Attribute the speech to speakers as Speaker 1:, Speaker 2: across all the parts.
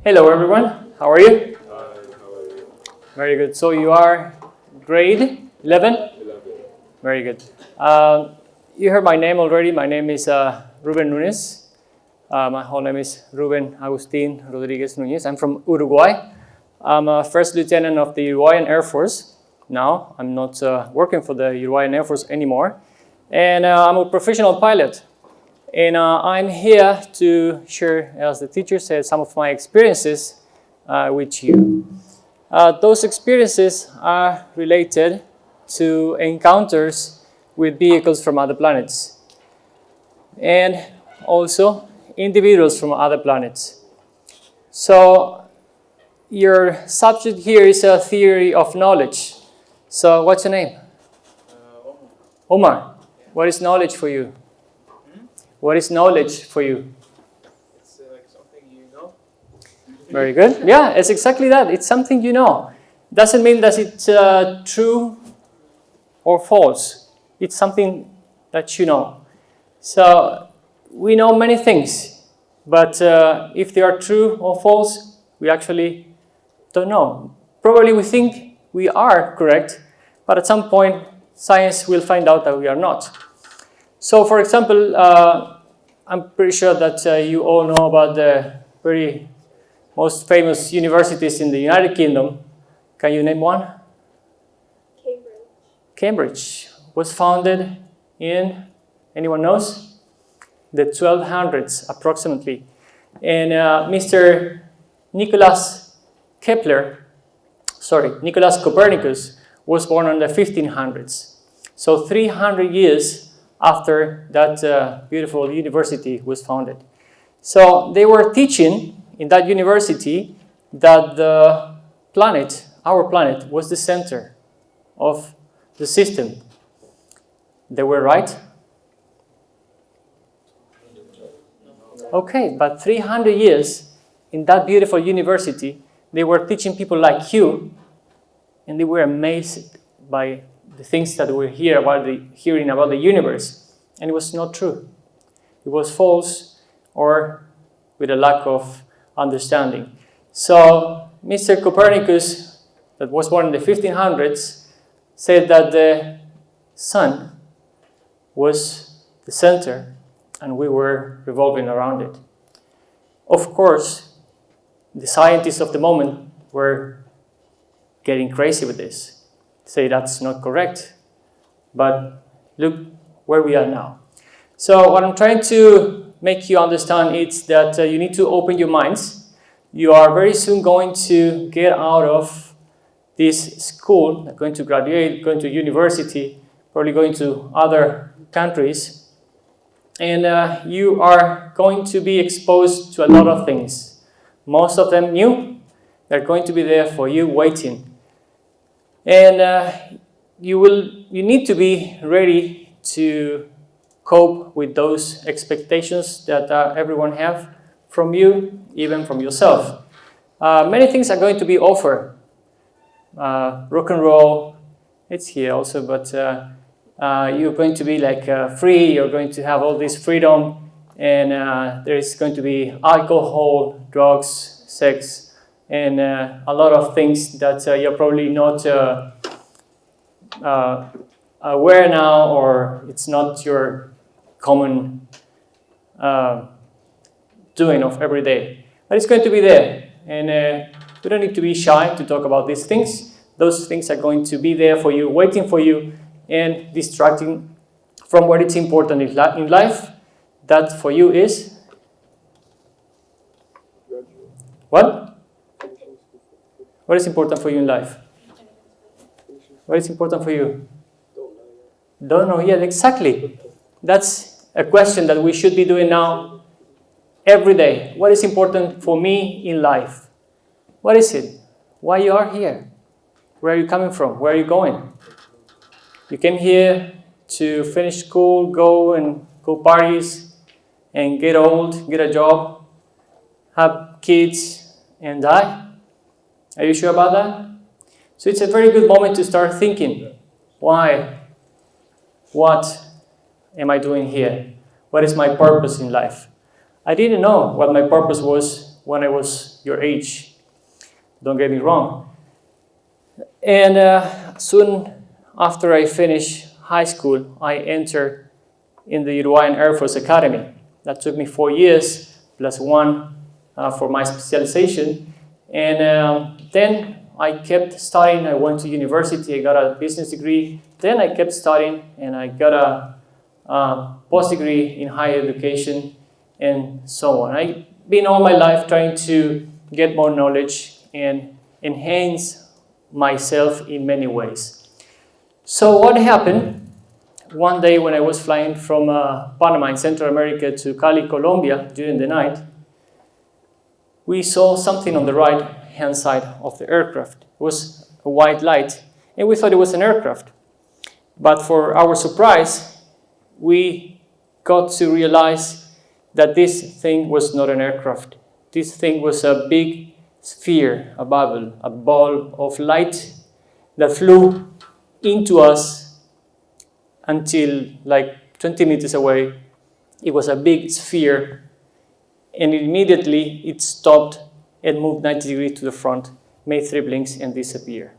Speaker 1: Hello everyone, how are you? Very good. So you are grade 11?
Speaker 2: 11.
Speaker 1: Very good. You heard my name already. My name is Ruben Nunes. My whole name is Ruben Agustin Rodriguez Nunez. I'm from Uruguay. I'm a first lieutenant of the Uruguayan Air Force. Now, I'm not working for the Uruguayan Air Force anymore. And I'm a professional pilot. And I'm here to share, as the teacher said, some of my experiences with you. Those experiences are related to encounters with vehicles from other planets and also individuals from other planets. So your subject here is a theory of knowledge. So what's your name? Omar. What is knowledge for you? What is knowledge for you?
Speaker 2: It's like something you know.
Speaker 1: Very good. Yeah, it's exactly that. It's something you know. Doesn't mean that it's true or false. It's something that you know. So we know many things, but if they are true or false, we actually don't know. Probably we think we are correct, but at some point, science will find out that we are not. So, for example, I'm pretty sure that you all know about the very most famous universities in the United Kingdom. Can you name one?
Speaker 3: Cambridge.
Speaker 1: Cambridge was founded in, anyone knows? The 1200s approximately. And Mr. Nicholas Copernicus was born in the 1500s. So 300 years after that beautiful university was founded. So they were teaching in that university that the planet, our planet, was the center of the system. They were right? Okay, but 300 years in that beautiful university, they were teaching people like you, and they were amazed by the things that we hearing about the universe. And it was not true. It was false or with a lack of understanding. So Mr. Copernicus, that was born in the 1500s, said that the sun was the center and we were revolving around it. Of course, the scientists of the moment were getting crazy with this. Say that's not correct, but look where we are now. So what I'm trying to make you understand is that you need to open your minds. You are very soon going to get out of this school, going to graduate, going to university, probably going to other countries, and you are going to be exposed to a lot of things. Most of them new. They're going to be there for you waiting. And you need to be ready to cope with those expectations that everyone have from you, even from yourself. Many things are going to be offered. Rock and roll, it's here also, but you're going to be like free, you're going to have all this freedom, and there is going to be alcohol, drugs, sex, and a lot of things that you're probably not aware now, or it's not your common doing of every day. But it's going to be there, and we don't need to be shy to talk about these things. Those things are going to be there for you, waiting for you, and distracting from what is important in life. That for you is what? What is important for you in life? What is important for you? Don't know yet, exactly. That's a question that we should be doing now every day. What is important for me in life? What is it? Why you are here? Where are you coming from? Where are you going? You came here to finish school, go parties, and get old, get a job, have kids, and die? Are you sure about that? So it's a very good moment to start thinking, why? What am I doing here? What is my purpose in life? I didn't know what my purpose was when I was knows your age. Don't get me wrong. And soon after I finished high school, I entered in the Uruguayan Air Force Academy. That took me 4 years, plus 1 for my specialization. And then I kept studying. I went to university. I got a business degree. Then I kept studying, and I got a post degree in higher education, and so on. I've been all my life trying to get more knowledge and enhance myself in many ways. So what happened one day when I was flying from Panama in Central America to Cali, Colombia during the night, we saw something on the right-hand side of the aircraft. It was a white light, and we thought it was an aircraft. But for our surprise, we got to realize that this thing was not an aircraft. This thing was a big sphere, a bubble, a ball of light that flew into us until like 20 meters away. It was a big sphere, and immediately it stopped and moved 90 degrees to the front, made 3 blinks, and disappeared.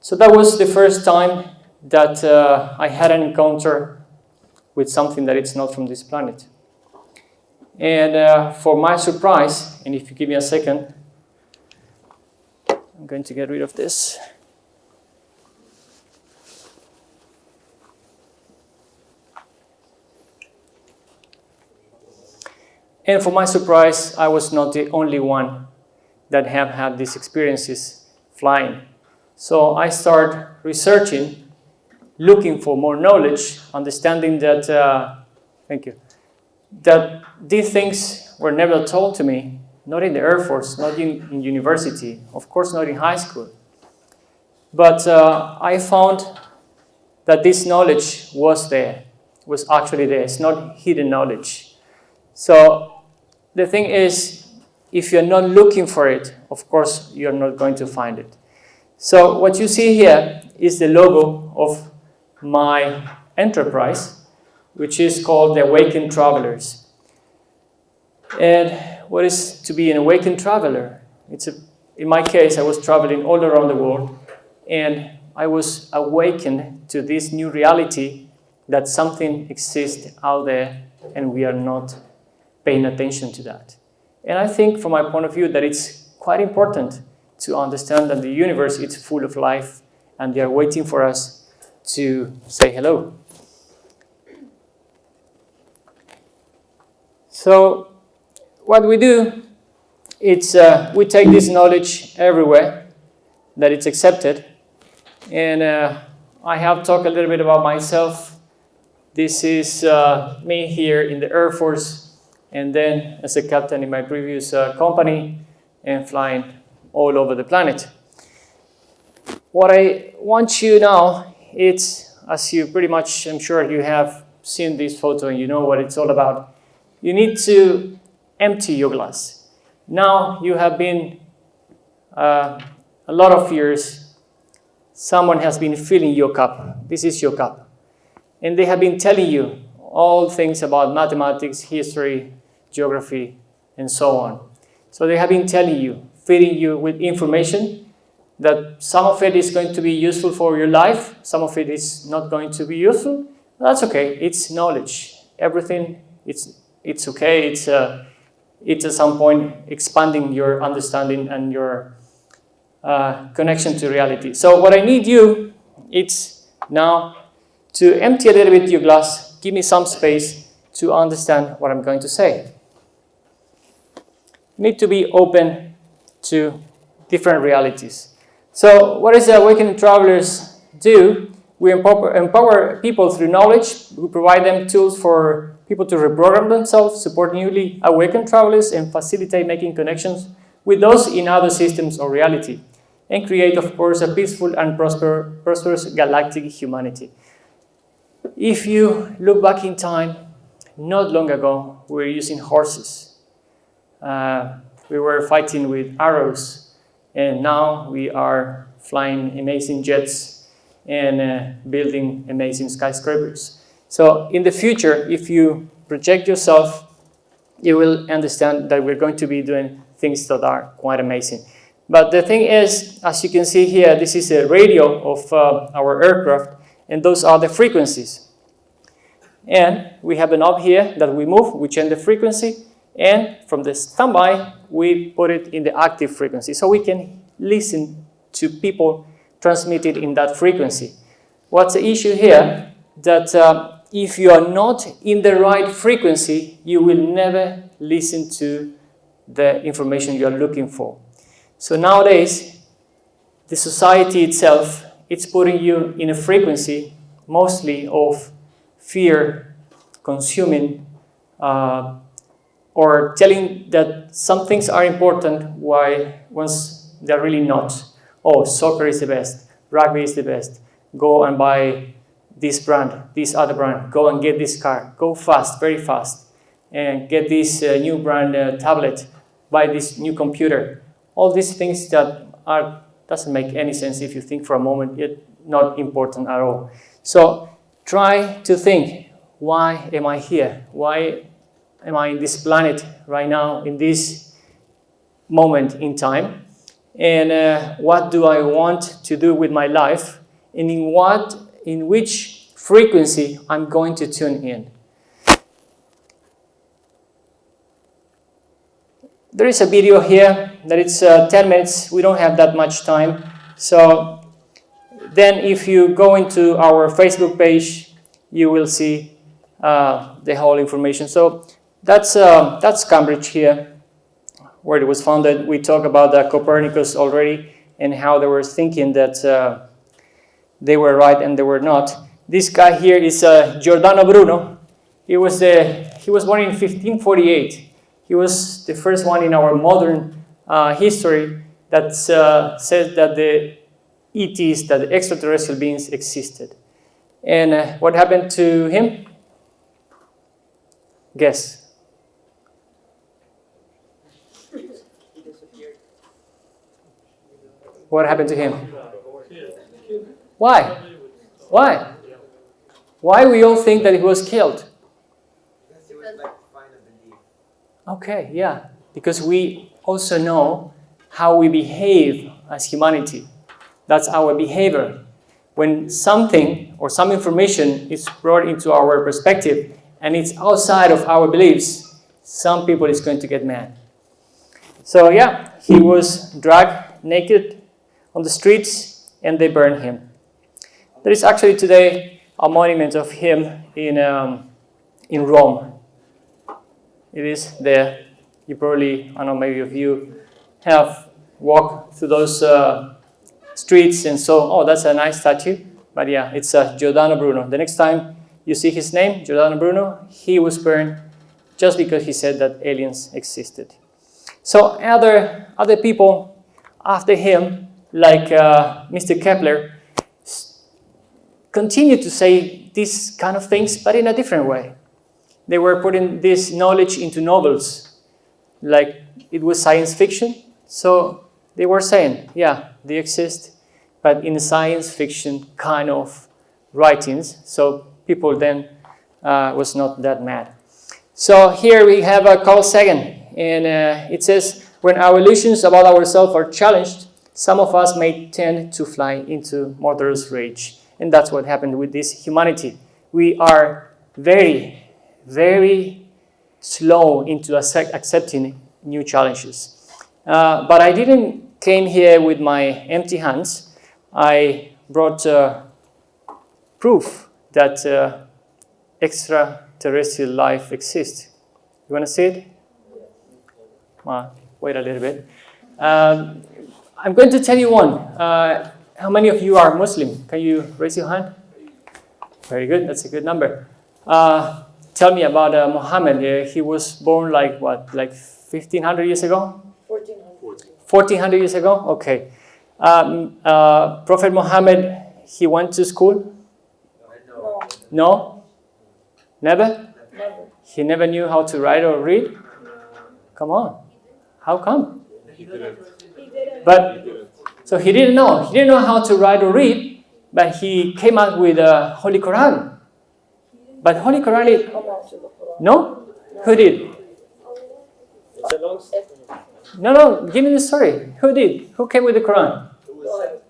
Speaker 1: So that was the first time that I had an encounter with something that is not from this planet. And for my surprise, and if you give me a second, I'm going to get rid of this. And for my surprise, I was not the only one that have had these experiences flying. So I started researching, looking for more knowledge, understanding that, that these things were never told to me, not in the Air Force, not in university, of course not in high school. But I found that this knowledge was there, was actually there. It's not hidden knowledge. So the thing is, if you're not looking for it, of course you're not going to find it. So what you see here is the logo of my enterprise, which is called the Awakened Travelers. And what is to be an awakened traveler? In my case, I was traveling all around the world, and I was awakened to this new reality that something exists out there and we are not paying attention to that. And I think from my point of view that it's quite important to understand that the universe is full of life and they are waiting for us to say hello. So what we do, it's we take this knowledge everywhere that it's accepted. And I have talked a little bit about myself. This is me here in the Air Force, and then as a captain in my previous company, and flying all over the planet. What I want you now, it's, as you pretty much, I'm sure you have seen this photo and you know what it's all about. You need to empty your glass. Now you have been a lot of years, someone has been filling your cup. This is your cup. And they have been telling you all things about mathematics, history, geography, and so on. So they have been telling you, feeding you with information that some of it is going to be useful for your life, some of it is not going to be useful. That's okay, it's knowledge. Everything, it's okay, it's at some point expanding your understanding and your connection to reality. So what I need you, it's now to empty a little bit your glass, give me some space to understand what I'm going to say. You need to be open to different realities. So what does the Awakened Travelers do? We empower people through knowledge. We provide them tools for people to reprogram themselves, support newly awakened travelers, and facilitate making connections with those in other systems of reality, and create, of course, a peaceful and prosperous galactic humanity. If you look back in time, not long ago, we were using horses. We were fighting with arrows, and now we are flying amazing jets and building amazing skyscrapers. So in the future, if you project yourself, you will understand that we're going to be doing things that are quite amazing. But the thing is, as you can see here, this is a radio of our aircraft, and those are the frequencies. And we have a knob here that we move, we change the frequency, and from the standby, we put it in the active frequency. So we can listen to people transmitted in that frequency. What's the issue here? That if you are not in the right frequency, you will never listen to the information you are looking for. So nowadays, the society itself, it's putting you in a frequency mostly of fear, consuming, or telling that some things are important once they're really not. Oh, soccer is the best, rugby is the best, go and buy this brand, this other brand, go and get this car, go fast, very fast, and get this new brand tablet, buy this new computer. All these things that doesn't make any sense if you think for a moment, yet not important at all. So try to think, why am I here? Why am I in this planet right now, in this moment in time? And what do I want to do with my life? And in which frequency I'm going to tune in? There is a video here that it's 10 minutes. We don't have that much time. So then if you go into our Facebook page, you will see the whole information. So that's Cambridge here, where it was founded. We talked about Copernicus already and how they were thinking that they were right and they were not. This guy here is Giordano Bruno. He was born in 1548. He was the first one in our modern history that said that the ETs, that the extraterrestrial beings existed. And what happened to him? Guess. What happened to him? Why? Why? Why we all think that he was killed?
Speaker 4: Because it was like fine of belief.
Speaker 1: Okay, yeah. Because we also know how we behave as humanity. That's our behavior. When something or some information is brought into our perspective and it's outside of our beliefs, some people is going to get mad. So yeah, he was dragged naked on the streets and they burned him. There is actually today a monument of him in Rome. It is there. You probably, I don't know, maybe of you have walked through those streets and so, oh, that's a nice statue. But yeah, it's Giordano Bruno. The next time you see his name, Giordano Bruno, he was burned just because he said that aliens existed. So other people after him, like Mr. Kepler, continue to say these kind of things, but in a different way. They were putting this knowledge into novels, like it was science fiction. So they were saying, yeah, they exist, but in science fiction kind of writings. So people then was not that mad. So here we have Carl Sagan, and it says, when our illusions about ourselves are challenged, some of us may tend to fly into murderous rage. And that's what happened with this humanity. We are very, very slow into accepting new challenges. But I didn't came here with my empty hands. I brought proof that extraterrestrial life exists. You want to see it? Wait a little bit. I'm going to tell you one. How many of you are Muslim? Can you raise your hand? Very good. That's a good number. Tell me about Muhammad. He was born like what? Like 1,500 years ago?
Speaker 3: 1400.
Speaker 1: 1,400 years ago? Okay. Prophet Muhammad, he went to school?
Speaker 3: No.
Speaker 1: No? Never?
Speaker 3: Never.
Speaker 1: He never knew how to write or read? Come on. How come?
Speaker 3: He didn't.
Speaker 1: But so he didn't know. He didn't know how to write or read, but he came out with a Holy Quran. But Holy Quran,
Speaker 3: Come out to the Quran.
Speaker 1: no? Who did?
Speaker 2: It's a long story.
Speaker 1: No, give me the story. Who did? Who came with the Quran?
Speaker 4: God.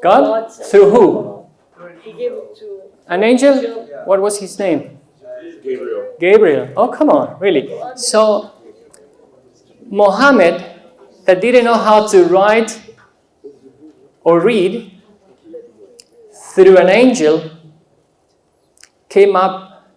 Speaker 1: God?
Speaker 5: sent
Speaker 1: Through
Speaker 5: the
Speaker 1: who?
Speaker 5: Quran. He gave it to
Speaker 1: An angel?
Speaker 4: Yeah.
Speaker 1: What was his name?
Speaker 3: Gabriel.
Speaker 1: Gabriel. Oh, come on, really. So, Muhammad, that didn't know how to write or read, through an angel, came up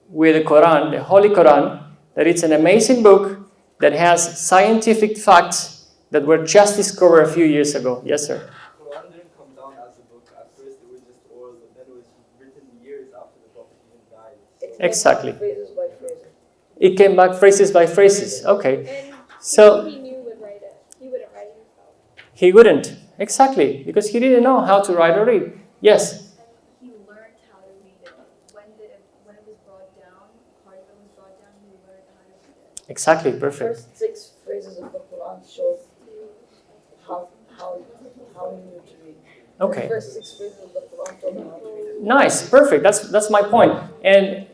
Speaker 1: with the Quran, the Holy Quran, that it's an amazing book that has scientific facts that were just discovered a few years ago. Yes, sir.
Speaker 4: Quran didn't come down as a book. At first it was just oral, but then it was written years after the Prophet even died.
Speaker 5: It's
Speaker 1: Exactly.
Speaker 5: phrases by phrases.
Speaker 1: It came back phrases by phrases. Okay.
Speaker 6: And
Speaker 1: So
Speaker 6: he knew would write it. He wouldn't write it himself.
Speaker 1: he wouldn't. Exactly. Because he didn't know how to write or read. Yes.
Speaker 7: He learned how to read it. When it was brought down, part of it was brought down, he learned how to read it.
Speaker 1: Exactly.
Speaker 5: The
Speaker 1: Perfect.
Speaker 5: first 6 phrases of the Quran show how he knew to read.
Speaker 1: Okay.
Speaker 5: The first 6 phrases of the Quran told him how to read.
Speaker 1: Nice. Perfect. That's my point.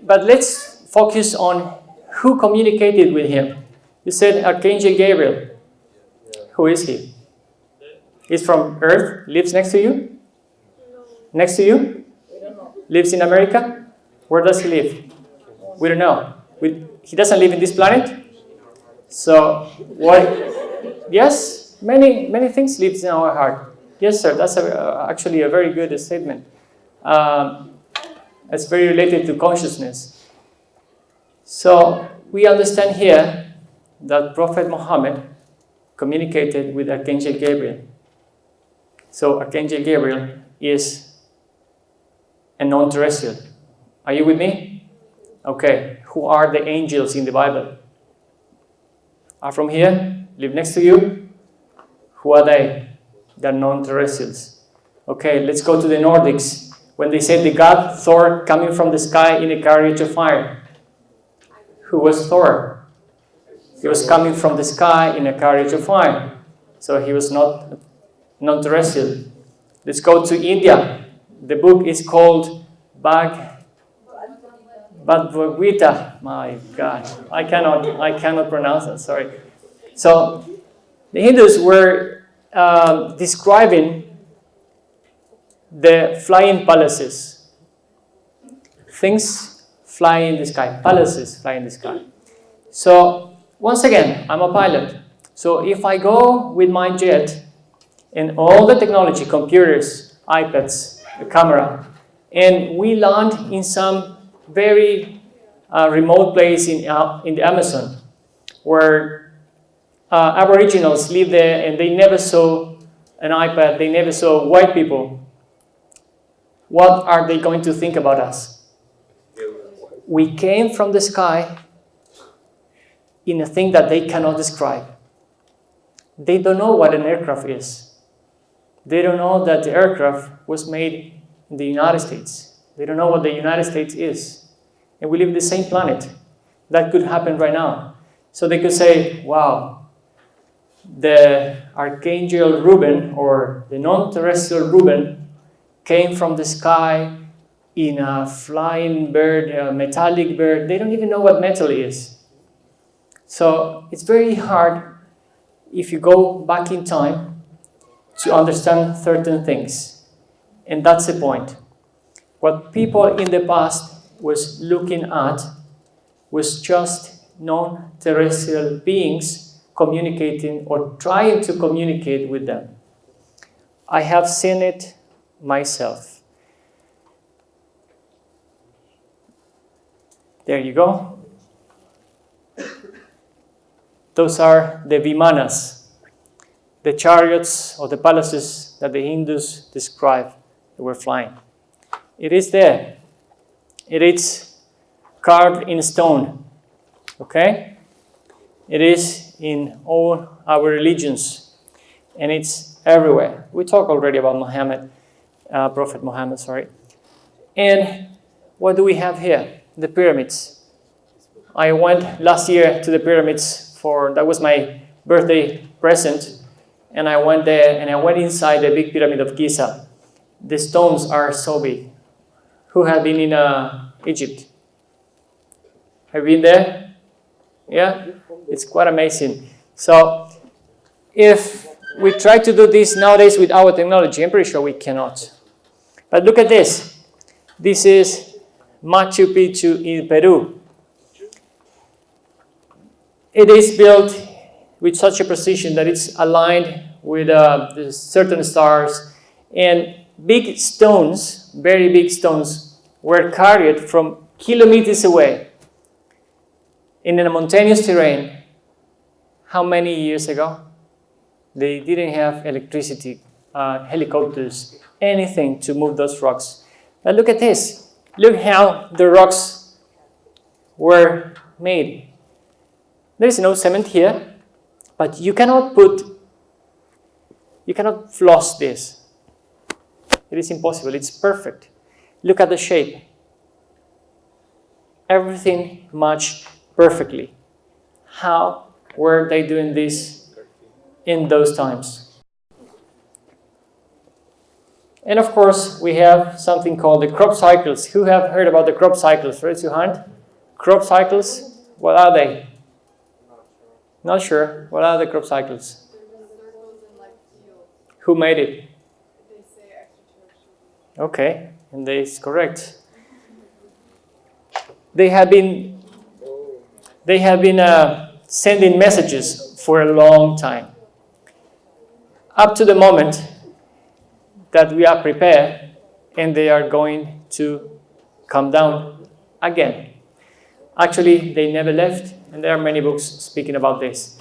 Speaker 1: But let's focus on who communicated with him. You said Archangel Gabriel. Who is he? He's from Earth. Lives next to you. Next to you.
Speaker 5: We don't know.
Speaker 1: Lives in America. Where does he live? We don't know. He doesn't live in this planet. So what? Yes, many things lives in our heart. Yes, sir. That's actually a very good statement. It's very related to consciousness. So we understand here that Prophet Muhammad communicated with Archangel Gabriel. So Archangel Gabriel is a non-terrestrial. Are you with me? Okay. Who are the angels in the Bible? Are from here? Live next to you? Who are they? They're non-terrestrials. Okay, let's go to the Nordics. When they said the god Thor coming from the sky in a carriage of fire. Who was Thor? He was coming from the sky in a carriage of fire. So he was not non-terrestrial. Let's go to India. The book is called Bhagavad Gita. My God, I cannot pronounce that. Sorry. So the Hindus were describing the flying palaces. Things fly in the sky. Palaces fly in the sky. So once again, I'm a pilot. So if I go with my jet and all the technology, computers, iPads, the camera, and we land in some very remote place in the Amazon, where Aboriginals live there and they never saw an iPad, they never saw white people, what are they going to think about us? We came from the sky in a thing that they cannot describe. They don't know what an aircraft is. They don't know that the aircraft was made in the United States. They don't know what the United States is. And we live in the same planet. That could happen right now. So they could say, wow, the Archangel Reuben, or the non-terrestrial Reuben, came from the sky in a flying bird, a metallic bird. They don't even know what metal is. So it's very hard, if you go back in time, to understand certain things. And that's the point. What people in the past was looking at was just non-terrestrial beings communicating or trying to communicate with them. I have seen it myself. There you go. Those are the vimanas, the chariots or the palaces that the Hindus describe that were flying. It is there. It is carved in stone. Okay? It is in all our religions. And it's everywhere. We talked already about Prophet Muhammad, sorry. And what do we have here? The pyramids. I went last year to the pyramids that was my birthday present. And I went there and I went inside the big pyramid of Giza. The stones are so big. Who have been in Egypt? Have you been there? Yeah? It's quite amazing. So if we try to do this nowadays with our technology, I'm pretty sure we cannot. But look at this. This is Machu Picchu in Peru. It is built with such a precision that it's aligned with certain stars, and big stones, very big stones, were carried from kilometers away in a mountainous terrain. How many years ago? They didn't have electricity, helicopters, anything to move those rocks. But look at this. Look how the rocks were made. There is no cement here, but you cannot floss this. It is impossible. It's perfect. Look at the shape. Everything matched perfectly. How were they doing this in those times? And of course, we have something called the crop cycles. Who have heard about the crop cycles? Raise your hand. Crop cycles, what are they? Not sure. What are the crop cycles? Who made it?
Speaker 6: They say extraterrestrial.
Speaker 1: Okay, and that is correct. They have been sending messages for a long time, up to the moment that we are prepared, and they are going to come down again. Actually, they never left, and there are many books speaking about this.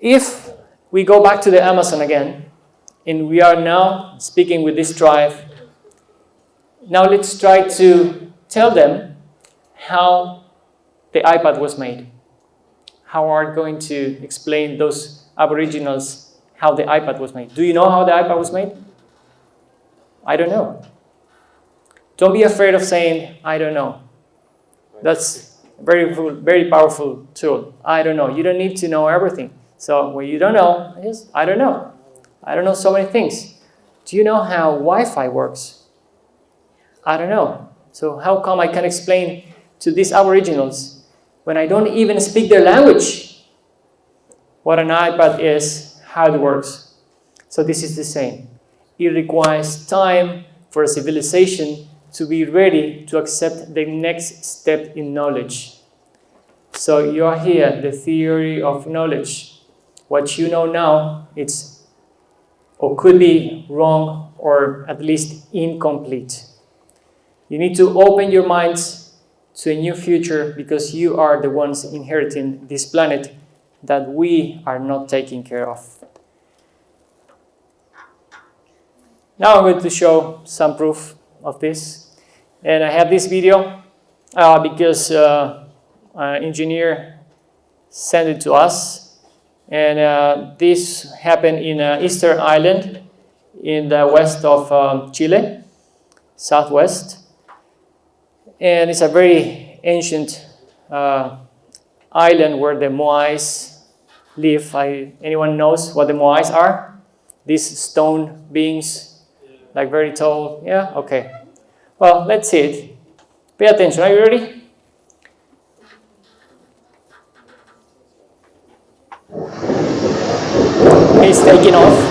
Speaker 1: If we go back to the Amazon again, and we are now speaking with this tribe, now let's try to tell them how the iPad was made. How are we going to explain those Aboriginals how the iPad was made? Do you know how the iPad was made? I don't know. Don't be afraid of saying, I don't know. That's a very powerful tool. I don't know. You don't need to know everything. So when you don't know, I don't know. I don't know so many things. Do you know how Wi-Fi works? I don't know. So how come I can explain to these Aboriginals when I don't even speak their language what an iPad is, how it works? So this is the same. It requires time for a civilization to be ready to accept the next step in knowledge. So you are here, the theory of knowledge. What you know now, it's or could be wrong or at least incomplete. You need to open your minds to a new future because you are the ones inheriting this planet that we are not taking care of. Now I'm going to show some proof of this. And I have this video because an engineer sent it to us. And this happened in Eastern Island in the west of Chile, southwest. And it's a very ancient island where the Moais live. Anyone knows what the Moais are? These stone beings, like very tall. Yeah? Okay. Well, let's see it. Pay attention. Are you ready? He's taking off.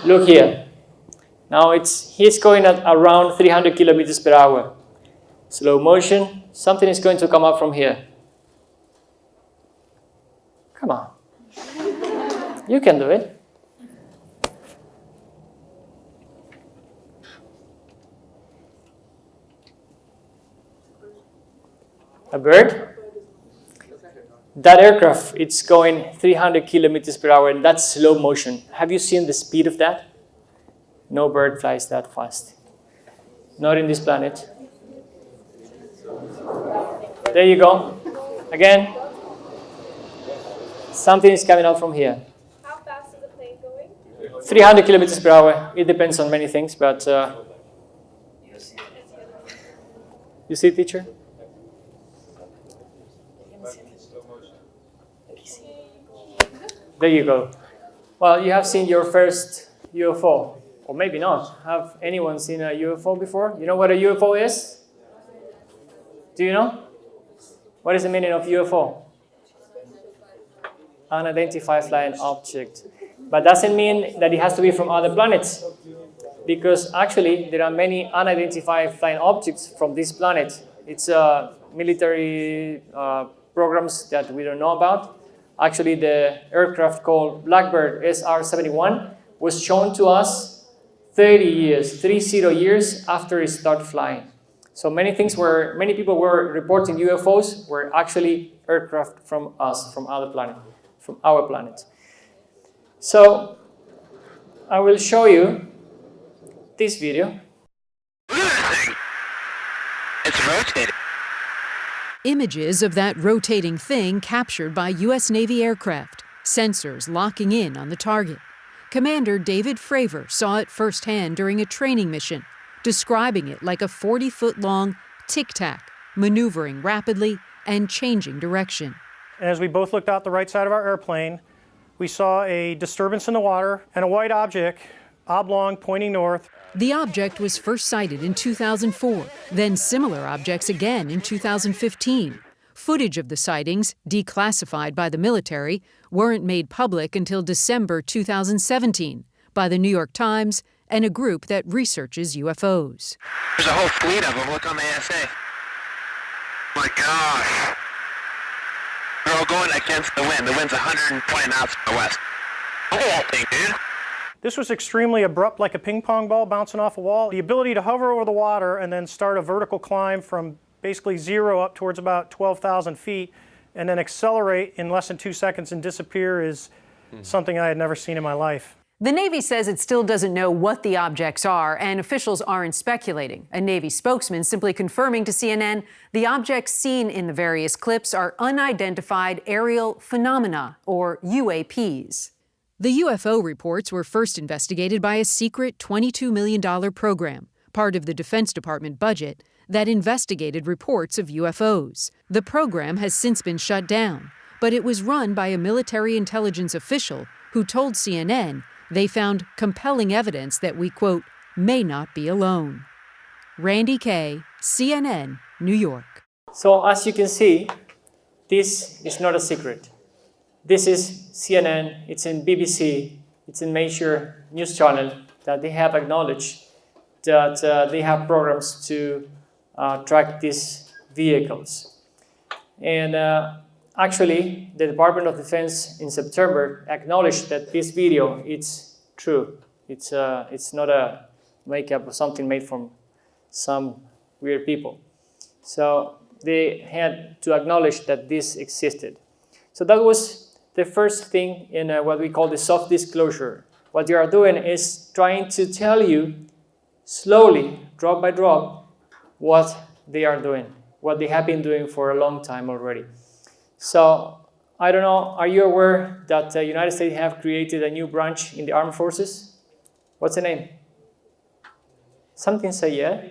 Speaker 1: Look here. Now he's going at around 300 kilometers per hour. Slow motion. Something is going to come up from here. Come on. You can do it. A bird? That aircraft, it's going 300 kilometers per hour, and that's slow motion. Have you seen the speed of that? No bird flies that fast. Not in this planet. There you go. Again. Something is coming out from here.
Speaker 6: How fast is the plane going?
Speaker 1: 300 kilometers per hour. It depends on many things, but... you see, teacher? There you go. Well, you have seen your first UFO, or maybe not. Have anyone seen a UFO before? You know what a UFO is? Do you know? What is the meaning of UFO? Unidentified flying object. But doesn't mean that it has to be from other planets. Because actually, there are many unidentified flying objects from this planet. It's military programs that we don't know about. Actually, the aircraft called Blackbird SR-71 was shown to us 30 years after it started flying. So many people were reporting UFOs were actually aircraft from us, from our planet. So I will show you this video.
Speaker 8: It's rotating. Images of that rotating thing captured by U.S. Navy aircraft, sensors locking in on the target. Commander David Fravor saw it firsthand during a training mission, describing it like a 40-foot-long tic-tac, maneuvering rapidly and changing direction.
Speaker 9: As we both looked out the right side of our airplane, we saw a disturbance in the water and a white object, oblong, pointing north.
Speaker 8: The object was first sighted in 2004, then similar objects again in 2015. Footage of the sightings, declassified by the military, weren't made public until December 2017 by the New York Times and a group that researches UFOs.
Speaker 3: There's a whole fleet of them. Look on the ASA. My gosh. They're all going against the wind. The wind's 120 knots from the west. Look at that thing, dude.
Speaker 9: This was extremely abrupt, like a ping pong ball bouncing off a wall. The ability to hover over the water and then start a vertical climb from basically zero up towards about 12,000 feet and then accelerate in less than 2 seconds and disappear is something I had never seen in my life.
Speaker 8: The Navy says it still doesn't know what the objects are, and officials aren't speculating. A Navy spokesman simply confirming to CNN the objects seen in the various clips are unidentified aerial phenomena, or UAPs. The UFO reports were first investigated by a secret $22 million program, part of the Defense Department budget, that investigated reports of UFOs. The program has since been shut down, but it was run by a military intelligence official who told CNN they found compelling evidence that we, quote, may not be alone. Randy Kay, CNN, New York.
Speaker 1: So as you can see, this is not a secret. This is CNN, it's in BBC, it's in major news channel that they have acknowledged that they have programs to track these vehicles. And actually, the Department of Defense in September acknowledged that this video, it's true. It's not a makeup or something made from some weird people. So they had to acknowledge that this existed. So that was the first thing in what we call the soft disclosure. What they are doing is trying to tell you slowly, drop by drop, what they are doing, what they have been doing for a long time already. So, I don't know, are you aware that the United States have created a new branch in the armed forces? What's the name? Something say, yeah?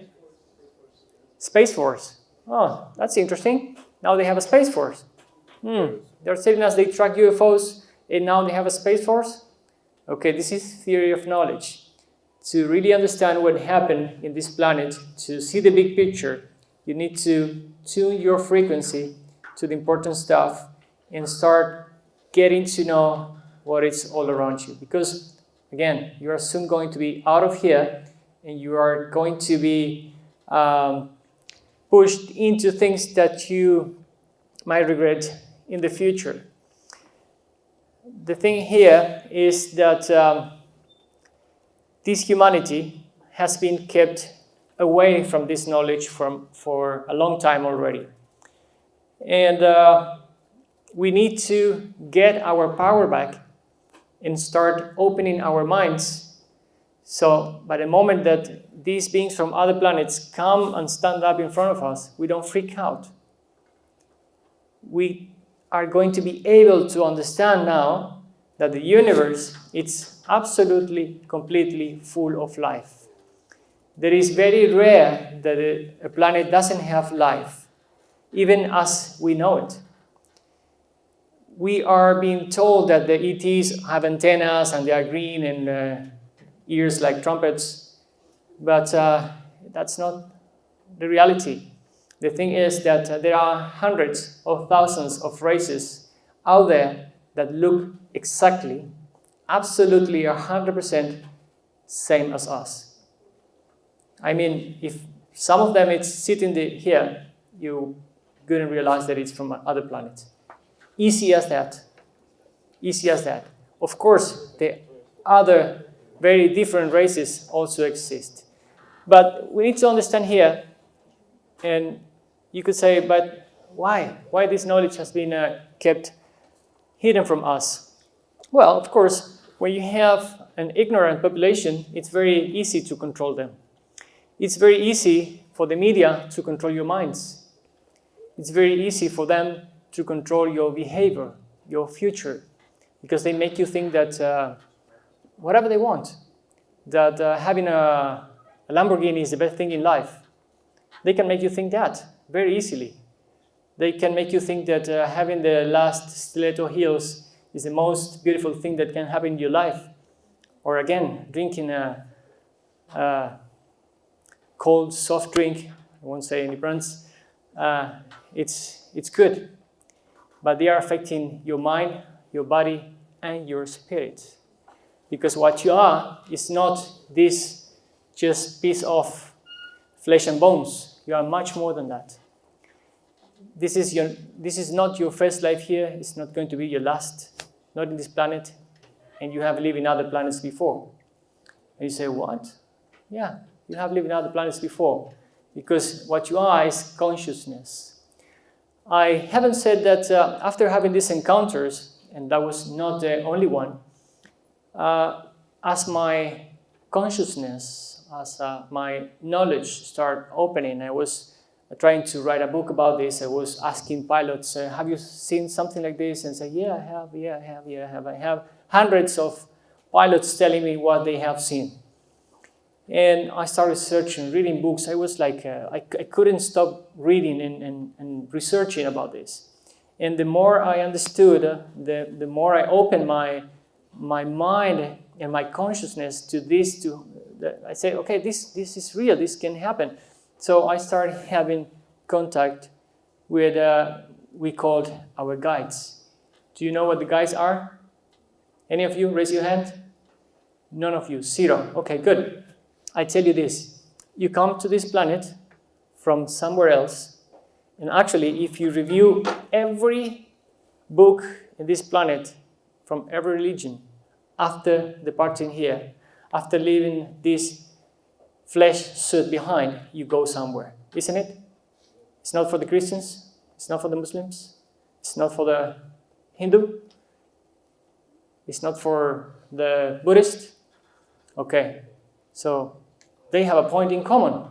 Speaker 1: Space Force. Oh, that's interesting. Now they have a Space Force. They're telling us they track UFOs and now they have a Space Force? Okay, this is theory of knowledge. To really understand what happened in this planet, to see the big picture, you need to tune your frequency to the important stuff and start getting to know what is all around you. Because, again, you are soon going to be out of here and you are going to be pushed into things that you might regret in the future. The thing here is that this humanity has been kept away from this knowledge for a long time already. And we need to get our power back and start opening our minds. So by the moment that these beings from other planets come and stand up in front of us, we don't freak out. We are going to be able to understand now that the universe is absolutely, completely full of life. There is very rare that a planet doesn't have life, even as we know it. We are being told that the ETs have antennas and they are green and ears like trumpets, but that's not the reality. The thing is that there are hundreds of thousands of races out there that look exactly, absolutely 100% same as us. I mean, if some of them it's sitting here, you couldn't realize that it's from other planets. Easy as that. Easy as that. Of course, the other very different races also exist. But we need to understand here, and you could say, but why? Why this knowledge has been kept hidden from us? Well, of course, when you have an ignorant population, it's very easy to control them. It's very easy for the media to control your minds. It's very easy for them to control your behavior, your future, because they make you think that whatever they want, that having a Lamborghini is the best thing in life. They can make you think that very easily. They can make you think that having the last stiletto heels is the most beautiful thing that can happen in your life. Or again, drinking a cold, soft drink, I won't say any brands, it's good. But they are affecting your mind, your body, and your spirit. Because what you are is not this just piece of flesh and bones. You are much more than that. This is not your first life here. It's not going to be your last, not in this planet. And you have lived in other planets before. And you say, what? Yeah, you have lived in other planets before. Because what you are is consciousness. I haven't said that after having these encounters, and that was not the only one, as my consciousness, as my knowledge started opening, I was trying to write a book about this. I was asking pilots, have you seen something like this? And say, yeah, I have hundreds of pilots telling me what they have seen. And I started searching, reading books. I was like, I couldn't stop reading and researching about this. And the more I understood, the more I opened my mind and my consciousness to this. I say, okay, this is real. This can happen. So I started having contact with we called our guides. Do you know what the guides are? Any of you? Raise your hand. None of you. Zero. Okay, good. I tell you this. You come to this planet from somewhere else. And actually, if you review every book in this planet from every religion, after departing here, after leaving this flesh suit behind, you go somewhere, isn't it? It's not for the Christians. It's not for the Muslims. It's not for the Hindu. It's not for the Buddhist. Okay, so they have a point in common.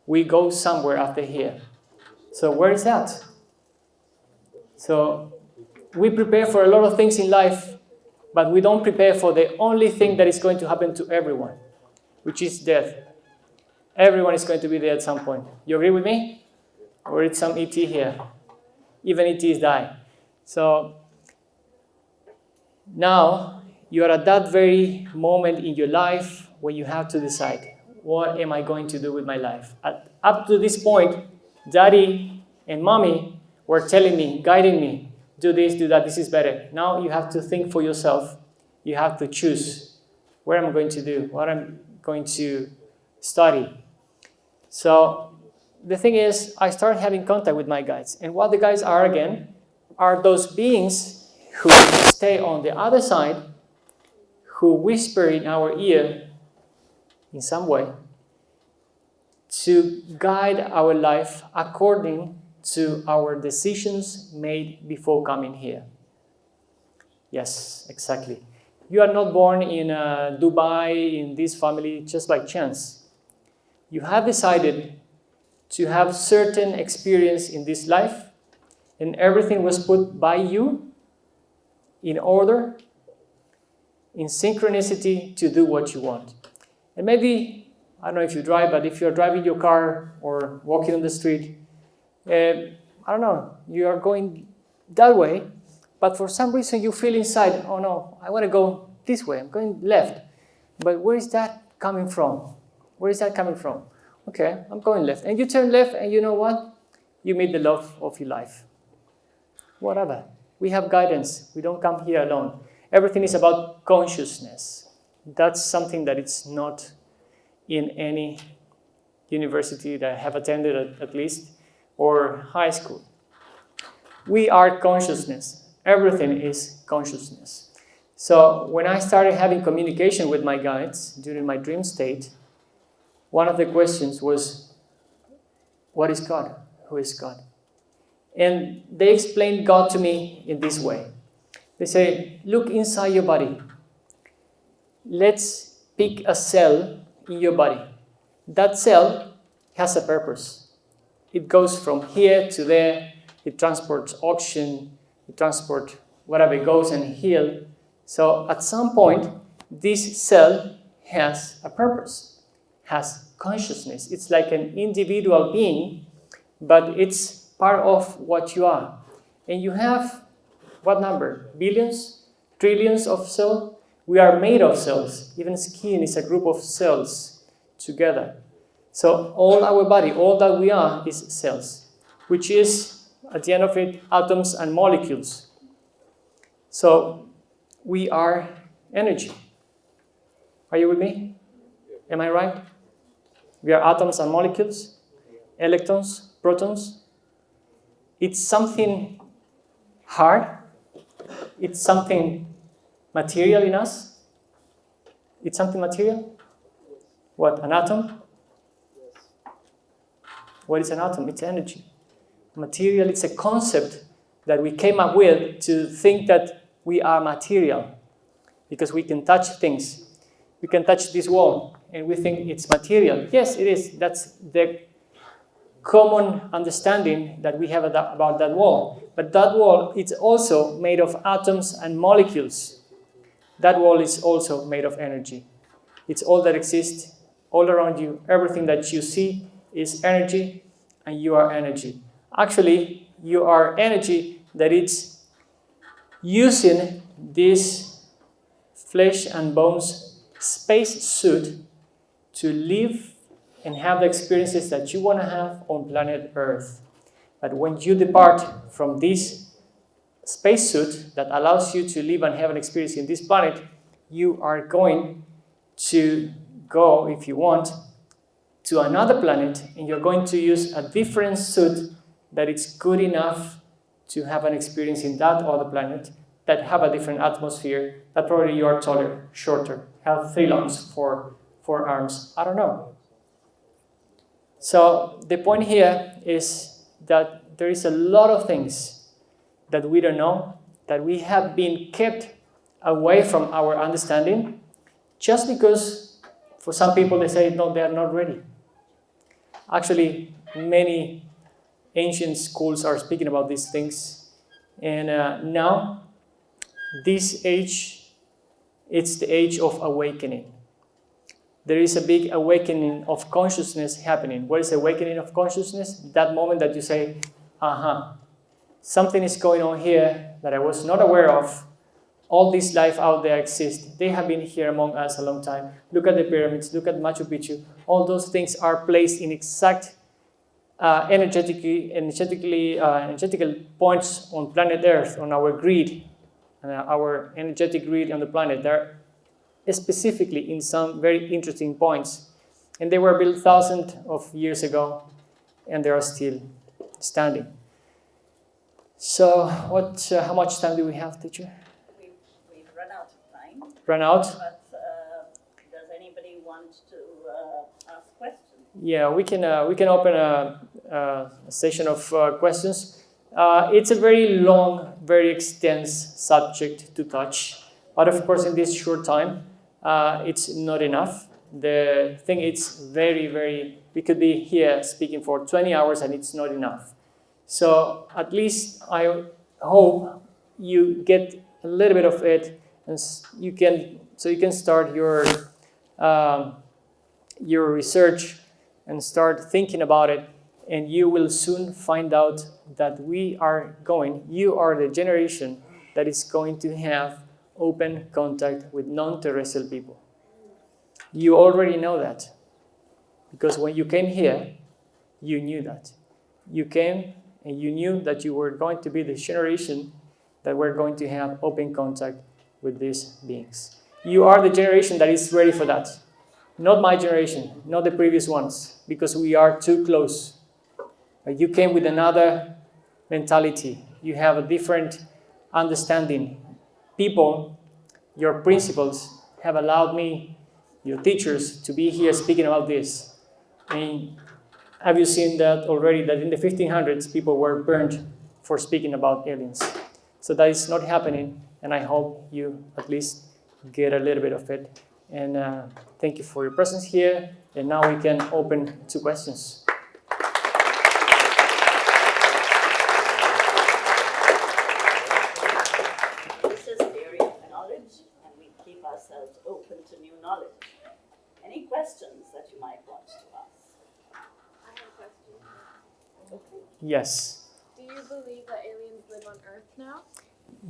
Speaker 1: We go somewhere after here. So where is that? So we prepare for a lot of things in life, but we don't prepare for the only thing that is going to happen to everyone, which is death. Everyone is going to be there at some point. You agree with me? Or it's some ET here. Even ETs die. So now you are at that very moment in your life when you have to decide, what am I going to do with my life? Up to this point, Daddy and Mommy were telling me, guiding me, do this, do that, this is better. Now you have to think for yourself. You have to choose what I'm going to do, what I'm going to study. So the thing is, I started having contact with my guides. And what the guides are, again, are those beings who stay on the other side, who whisper in our ear in some way to guide our life according to our decisions made before coming here. Yes, exactly. You are not born in Dubai, in this family, just by chance. You have decided to have certain experience in this life, and everything was put by you in order, in synchronicity to do what you want. And maybe, I don't know if you drive, but if you're driving your car or walking on the street, I don't know, you are going that way, but for some reason you feel inside, oh no, I want to go this way, I'm going left. But where is that coming from? Where is that coming from? Okay, I'm going left. And you turn left, and you know what? you meet the love of your life. Whatever. We have guidance. We don't come here alone. Everything is about consciousness. That's something that it's not in any university that I have attended at least, or high school. We are consciousness. Everything is consciousness. So when I started having communication with my guides during my dream state, one of the questions was, what is God? Who is God? And they explained God to me in this way. They say, look inside your body. Let's pick a cell in your body. That cell has a purpose. It goes from here to there. It transports oxygen. It transports whatever it goes and heals. So at some point, this cell has a purpose, has consciousness. It's like an individual being, but it's part of what you are. And you have, what number? Billions? Trillions of cells? We are made of cells. Even skin is a group of cells together. So all our body, all that we are is cells, which is, at the end of it, atoms and molecules. So we are energy. Are you with me? Am I right? We are atoms and molecules, electrons, protons. It's something hard. It's something material in us. It's something material. What, an atom? What is an atom? It's energy. Material, it's a concept that we came up with to think that we are material because we can touch things. We can touch this wall and we think it's material. Yes, it is. That's the common understanding that we have about that wall. But that wall, it's also made of atoms and molecules. That wall is also made of energy. It's all that exists all around you. Everything that you see is energy, and you are energy. Actually, you are energy that is using this flesh and bones space suit to live and have the experiences that you want to have on planet Earth. But when you depart from this spacesuit that allows you to live and have an experience in this planet, you are going to go, if you want, to another planet, and you're going to use a different suit that is good enough to have an experience in that other planet, that have a different atmosphere, that probably you are taller, shorter, have 3 lungs, 4 arms, I don't know. So the point here is that there is a lot of things that we don't know, that we have been kept away from our understanding, just because for some people they say, no, they are not ready. Actually, many ancient schools are speaking about these things. And now, this age, it's the age of awakening. There is a big awakening of consciousness happening. What is awakening of consciousness? That moment that you say, something is going on here that I was not aware of. All this life out there exists. They have been here among us a long time. Look at the pyramids, look at Machu Picchu. All those things are placed in exact energetical points on planet Earth, on our grid, our energetic grid on the planet. They're specifically in some very interesting points. And they were built thousands of years ago, and they are still standing. So how much time do we have, teacher?
Speaker 10: We've run out of time.
Speaker 1: Run out?
Speaker 10: But does anybody want to ask questions?
Speaker 1: Yeah, we can open a session of questions. It's a very long, very extensive subject to touch. But of course, in this short time, it's not enough. The thing is we could be here speaking for 20 hours and it's not enough. So at least I hope you get a little bit of it, and you can start your research and start thinking about it, and you will soon find out that you are the generation that is going to have open contact with non-terrestrial people. You already know that, because when you came here, you knew that. You came and you knew that you were going to be the generation that were going to have open contact with these beings. You are the generation that is ready for that. Not my generation, not the previous ones, because we are too close. You came with another mentality. You have a different understanding. People, your principals, have allowed me, your teachers, to be here speaking about this. And have you seen that already, that in the 1500s, people were burned for speaking about aliens? So that is not happening, and I hope you at least get a little bit of it. And thank you for your presence here. And now we can open to questions.
Speaker 10: This is the area of knowledge, and we keep ourselves open to new knowledge. Any questions that you might want to ask?
Speaker 6: I have a question.
Speaker 1: Yes.
Speaker 6: Do you believe that aliens live on Earth now?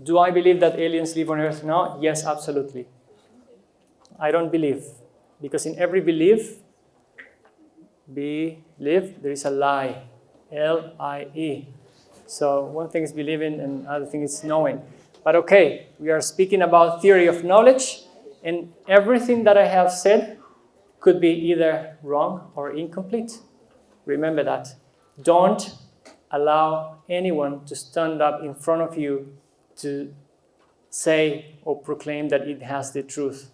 Speaker 1: Do I believe that aliens live on Earth now? Yes, absolutely. I don't believe. Because in every belief, there is a lie. L-I-E. So one thing is believing and other thing is knowing. But okay, we are speaking about theory of knowledge, and everything that I have said could be either wrong or incomplete. Remember that. Don't allow anyone to stand up in front of you to say or proclaim that it has the truth.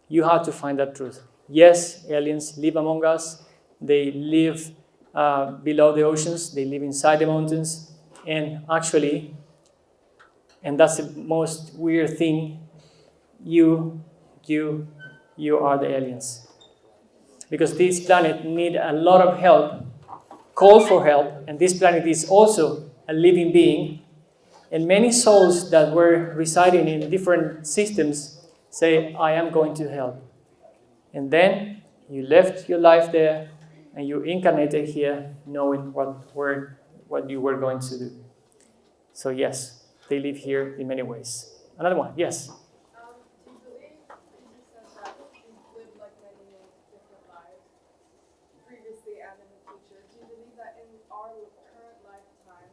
Speaker 1: You have to find that truth. Yes, aliens live among us. They live below the oceans. They live inside the mountains. And actually, and that's the most weird thing, you are the aliens. Because this planet needs a lot of help, call for help, and this planet is also a living being. And many souls that were residing in different systems say, I am going to help. And then you left your life there and you incarnated here knowing what you were going to do. So yes, they live here in many ways. Another one, yes?
Speaker 6: Do you believe, you just said that you've lived like many different lives previously and in the future. Do you believe that in our current lifetime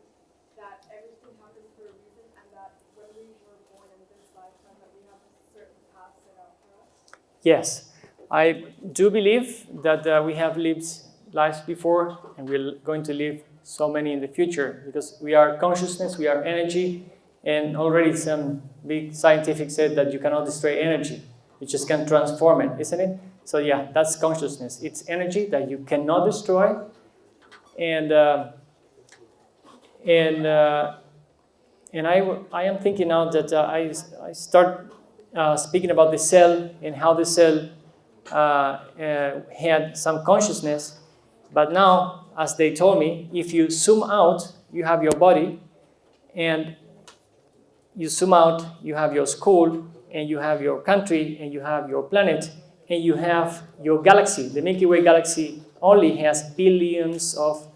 Speaker 6: that everything happens for a reason and that when we were born in this lifetime that we have a certain path set out for us?
Speaker 1: Yes, I do believe that we have lived lives before and we're going to live so many in the future because we are consciousness, we are energy, and already some big scientific said that you cannot destroy energy, you just can transform it, isn't it? So yeah, that's consciousness. It's energy that you cannot destroy, and I am thinking now that I start speaking about the cell and how the cell had some consciousness, but now, as they told me, if you zoom out, you have your body, and you zoom out, you have your school, and you have your country, and you have your planet, and you have your galaxy. The Milky Way galaxy only has billions of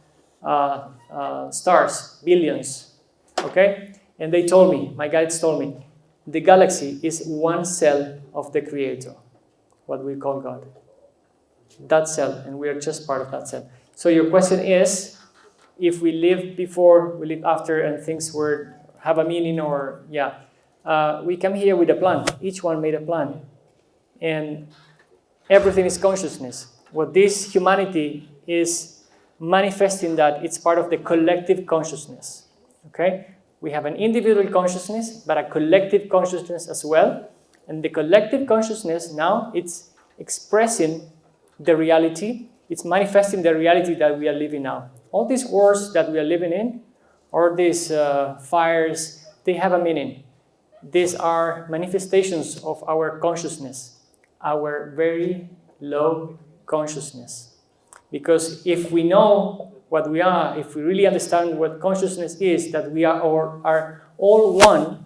Speaker 1: stars, billions, okay? And they told me, my guides told me, the galaxy is one cell of the Creator, what we call God. That cell, and we are just part of that cell. So your question is, if we live before, we live after, and things have a meaning, or we come here with a plan. Each one made a plan, and everything is consciousness. What this humanity is manifesting, that it's part of the collective consciousness. Okay, we have an individual consciousness, but a collective consciousness as well. And the collective consciousness now, it's expressing the reality, it's manifesting the reality that we are living now. All these wars that we are living in, or these fires, they have a meaning. These are manifestations of our consciousness, our very low consciousness. Because if we know what we are, if we really understand what consciousness is, that we are all one,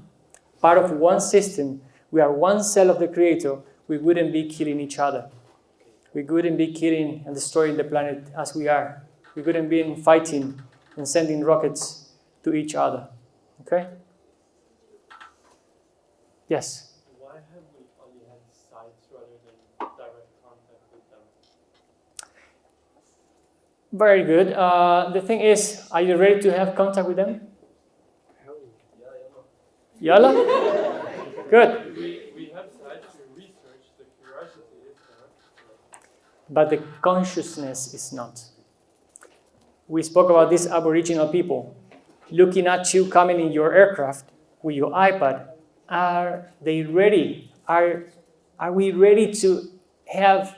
Speaker 1: part of one system, we are one cell of the Creator, we wouldn't be killing each other. We wouldn't be killing and destroying the planet as we are. We wouldn't be fighting and sending rockets to each other. Okay? Yes?
Speaker 2: Why have we only had sights rather than direct contact with them?
Speaker 1: Very good. The thing is, are you ready to have contact with them? Yalla? Good.
Speaker 2: We have tried to research, the curiosity is there.
Speaker 1: But the consciousness is not. We spoke about these Aboriginal people looking at you coming in your aircraft with your iPad. Are they ready? Are we ready to have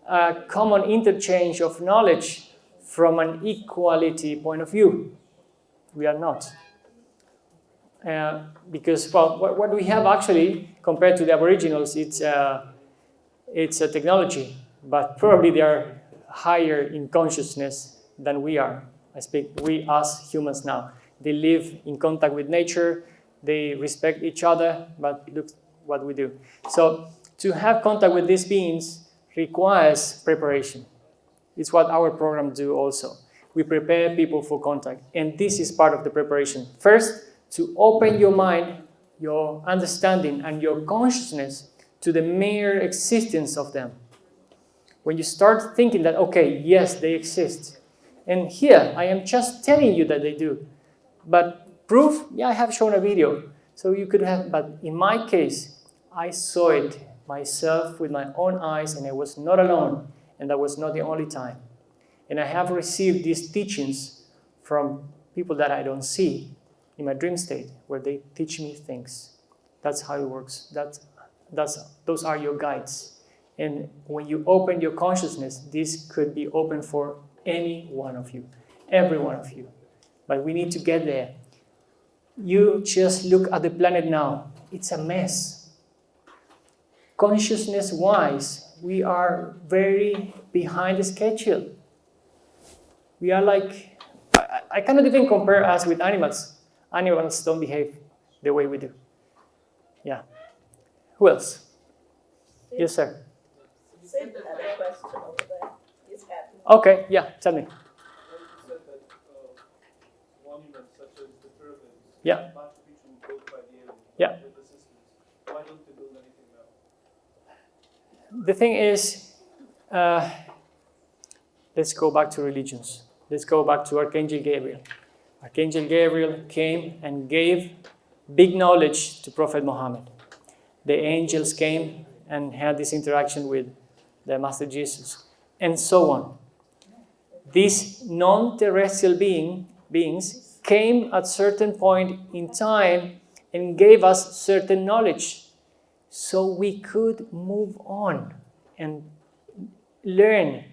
Speaker 1: a common interchange of knowledge from an equality point of view? We are not. Because, well, what we have actually, compared to the Aboriginals, it's a technology, but probably they are higher in consciousness than we are. I speak we as humans now. They live in contact with nature, they respect each other, but look what we do. So to have contact with these beings requires preparation. It's what our program do also. We prepare people for contact, and this is part of the preparation. First, to open your mind, your understanding, and your consciousness to the mere existence of them. When you start thinking that, okay, yes, they exist. And here, I am just telling you that they do. But proof, yeah, I have shown a video. So you could have, but in my case, I saw it myself with my own eyes, and I was not alone. And that was not the only time. And I have received these teachings from people that I don't see in my dream state, where they teach me things. That's how it works. Those are your guides. And when you open your consciousness, this could be open for any one of you, every one of you. But we need to get there. You just look at the planet now. It's a mess. Consciousness-wise, we are very behind the schedule. We are like, I cannot even compare us with animals. Animals don't behave the way we do. Yeah. Who else? Yes, sir.
Speaker 10: Sid had a question over there. He's happy.
Speaker 1: Okay, yeah, tell me.
Speaker 2: You said that monuments such as the pyramids,
Speaker 1: Yeah.
Speaker 2: Machu Picchu were built by the aliens
Speaker 1: Yeah.
Speaker 2: with assistance. Why don't they build anything now?
Speaker 1: The thing is, let's go back to religions. Let's go back to Archangel Gabriel. Archangel Gabriel came and gave big knowledge to Prophet Muhammad. The angels came and had this interaction with the Master Jesus, and so on. These non-terrestrial beings came at certain point in time and gave us certain knowledge, so we could move on and learn.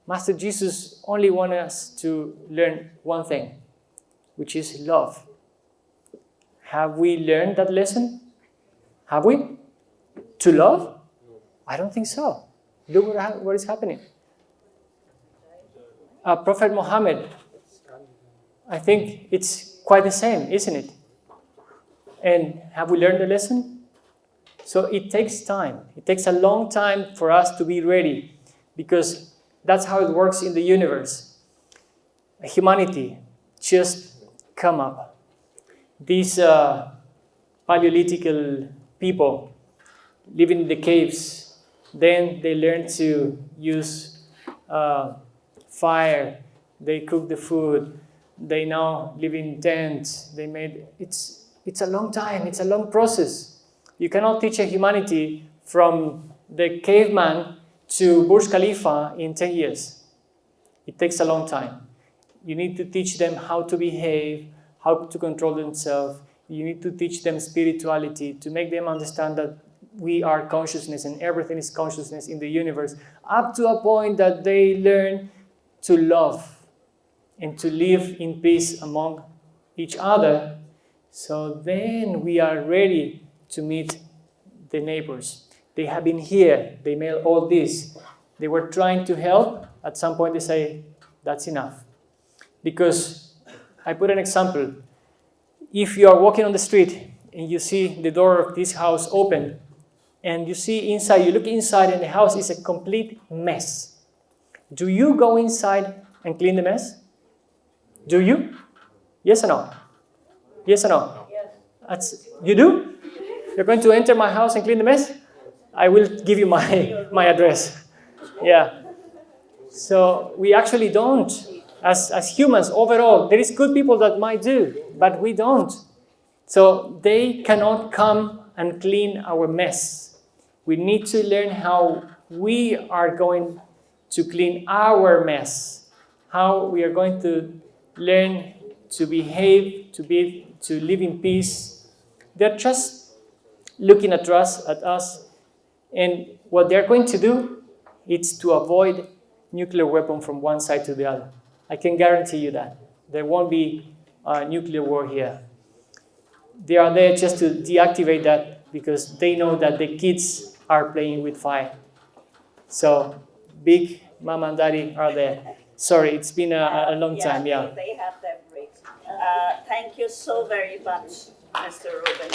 Speaker 1: Master Jesus only wanted us to learn one thing, which is love. Have we learned that lesson? Have we? To love? I don't think so. Look what is happening. Prophet Muhammad, I think it's quite the same, isn't it? And have we learned the lesson? So it takes time. It takes a long time for us to be ready, because that's how it works in the universe. Humanity just come up. These Paleolithical people living in the caves, then they learn to use fire. They cook the food. They now live in tents. They made it's a long time. It's a long process. You cannot teach a humanity from the caveman to Burj Khalifa in 10 years. It takes a long time. You need to teach them how to behave, how to control themselves. You need to teach them spirituality, to make them understand that we are consciousness and everything is consciousness in the universe, up to a point that they learn to love and to live in peace among each other. So then we are ready to meet the neighbors. They have been here, they made all this. They were trying to help. At some point they say, that's enough. Because, I put an example. If you are walking on the street and you see the door of this house open, and you see inside, you look inside and the house is a complete mess. Do you go inside and clean the mess? Do you? Yes or no? Yes or no? Yes. You do? You're going to enter my house and clean the mess? I will give you my address. Yeah. So we actually don't. As humans overall, there is good people that might do, but we don't. So they cannot come and clean our mess. We need to learn how we are going to clean our mess, how we are going to learn to behave, to live in peace. They're just looking at us, and what they're going to do is to avoid nuclear weapon from one side to the other. I can guarantee you that. There won't be a nuclear war here. They are there just to deactivate that because they know that the kids are playing with fire. So, Big Mama and Daddy are there. Sorry, it's been a long time, yeah.
Speaker 10: They have their break. Thank you so very much, Mr. Rubin.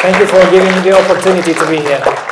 Speaker 1: Thank you for giving me the opportunity to be here.